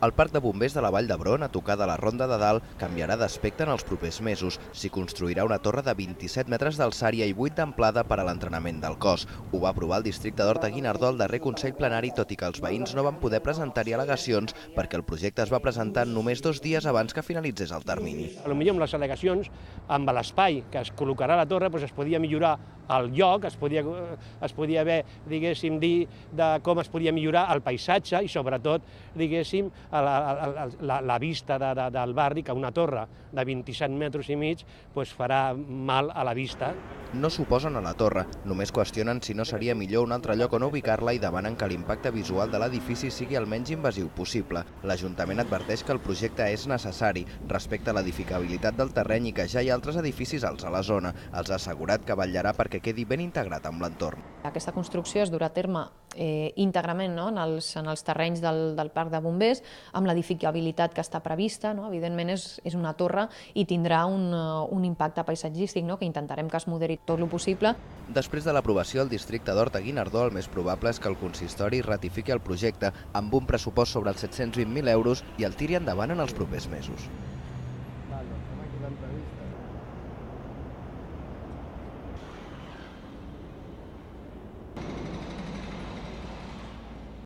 El Parc de Bombers de la Vall d'Hebron, a tocar de la Ronda de Dalt, canviarà d'aspecte en els propers mesos. S'hi construirà una torre de 27 metres d'alçària i 8 d'amplada per a l'entrenament del cos. Ho va aprovar el districte d'Horta-Guinardó al darrer Consell Plenari, tot i que els veïns no van poder presentar-hi al·legacions perquè el projecte es va presentar només 2 dies abans que finalitzés el termini. Potser amb les al·legacions, amb l'espai que es col·locarà a la torre, es podia millorar el lloc, es podia haver, diguéssim, dir de com es podia millorar el paisatge i, sobretot, diguéssim, la vista del barri, que una torre de 27 metres i mig farà mal a la vista. No s'oposen a la torre, només qüestionen si no seria millor un altre lloc on ubicar-la i demanen que l'impacte visual de l'edifici sigui el menys invasiu possible. L'Ajuntament adverteix que el projecte és necessari respecte a l'edificabilitat del terreny i que ja hi ha altres edificis alts a la zona. Els ha assegurat que vetllarà perquè quedi ben integrat amb l'entorn. Aquesta construcció es durà a terme íntegrament en els terrenys del Parc de Bombers, amb l'edificabilitat que està prevista. Evidentment és una torre i tindrà un impacte paisatgístic que intentarem que es moderi tot el possible. Després de l'aprovació del districte d'Horta-Guinardó, el més probable és que el consistori ratifiqui el projecte amb un pressupost sobre els 720.000 euros i el tiri endavant en els propers mesos.